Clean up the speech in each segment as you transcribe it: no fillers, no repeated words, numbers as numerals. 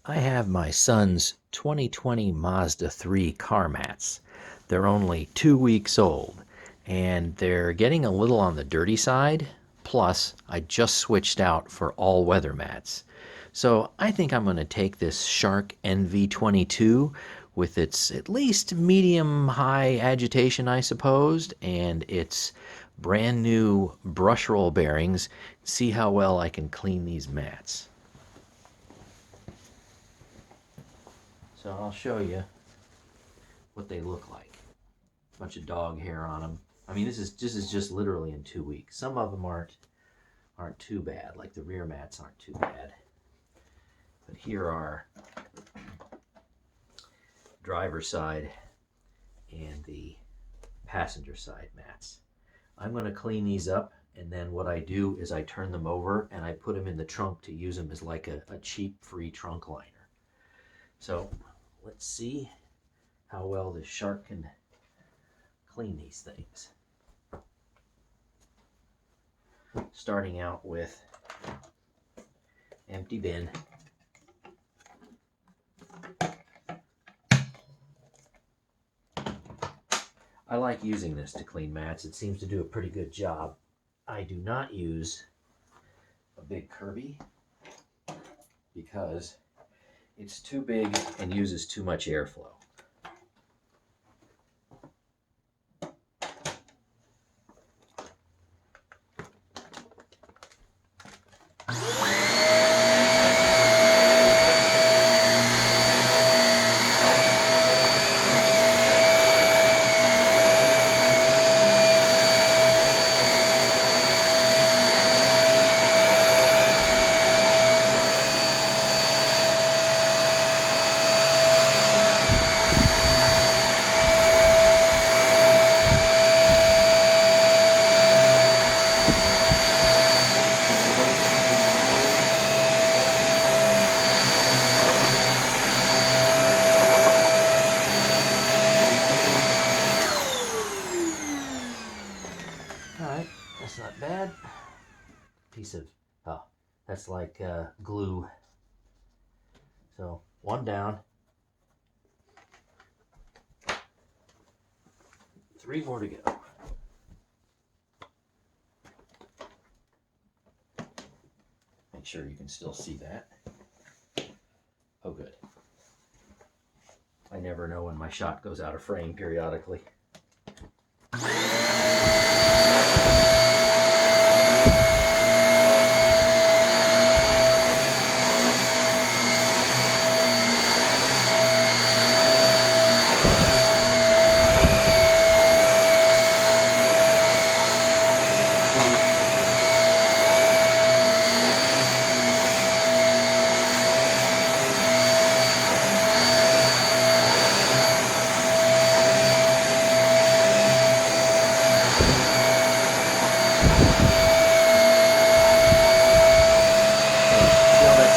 I have my son's 2020 Mazda 3 car mats. They're only 2 weeks old, and they're getting a little on the dirty side. Plus, I just switched out for all-weather mats. So I think I'm going to take this Shark NV22 with its at least medium-high agitation, I suppose, and its brand new brush roll bearings, see how well I can clean these mats. So I'll show you what they look like. Bunch of dog hair on them. I mean, this is just literally in 2 weeks. Some of them aren't too bad, like the rear mats aren't too bad. But here are driver's side and the passenger side mats. I'm going to clean these up, and then what I do is I turn them over and I put them in the trunk to use them as like a cheap free trunk liner. So let's see how well this Shark can clean these things. Starting out with empty bin. I like using this to clean mats. It seems to do a pretty good job. I do not use a big Kirby because it's too big and uses too much airflow. Alright, that's not bad. Piece of, oh, that's like glue. So, one down. 3 more to go. Make sure you can still see that. Oh, good. I never know when my shot goes out of frame periodically.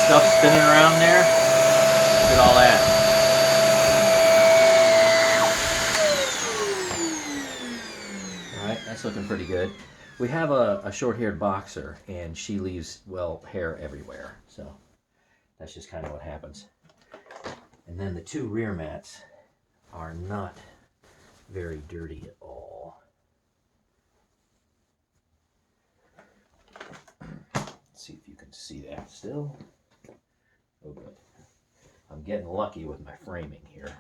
Stuff spinning around there. Look at all that. Alright, that's looking pretty good. We have a short-haired boxer, and she leaves, well, hair everywhere. So that's just kind of what happens. And then the 2 rear mats are not very dirty at all. Let's see if you can see that still. Oh, good. I'm getting lucky with my framing here.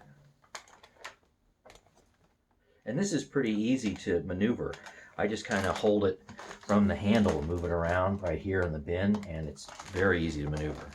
And this is pretty easy to maneuver. I just kind of hold it from the handle and move it around right here in the bin, and it's very easy to maneuver.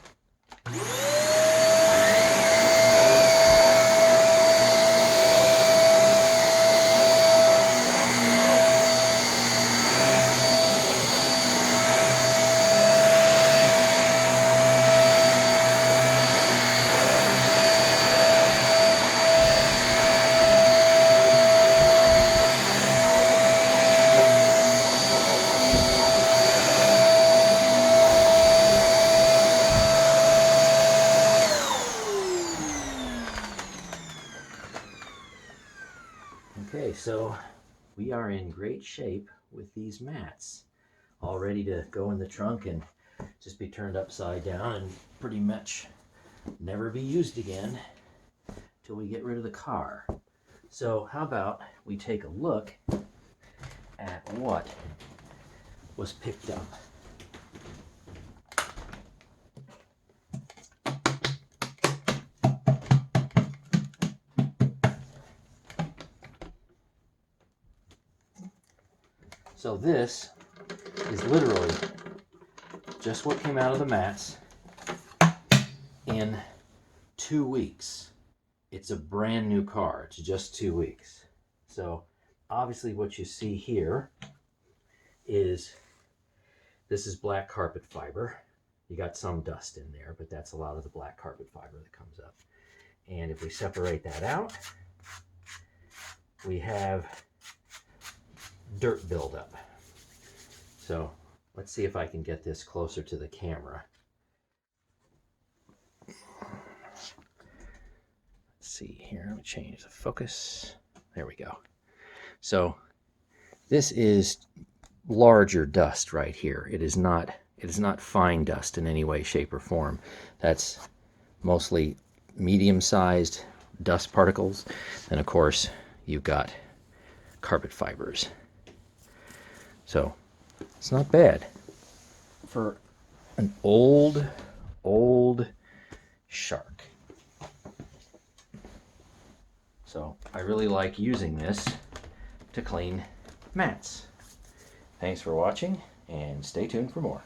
Okay, so we are in great shape with these mats, all ready to go in the trunk and just be turned upside down and pretty much never be used again till we get rid of the car. So how about we take a look at what was picked up. So this is literally just what came out of the mats in 2 weeks. It's a brand new car. It's just 2 weeks. So obviously what you see here is this is black carpet fiber. You got some dust in there, but that's a lot of the black carpet fiber that comes up. And if we separate that out, we have dirt buildup. So let's see if I can get this closer to the camera. Let's see here, let me change the focus. There we go. So this is larger dust right here. It is not fine dust in any way, shape, or form. That's mostly medium-sized dust particles. And of course, you've got carpet fibers. So it's not bad for an old shark. So I really like using this to clean mats. Thanks for watching, and stay tuned for more.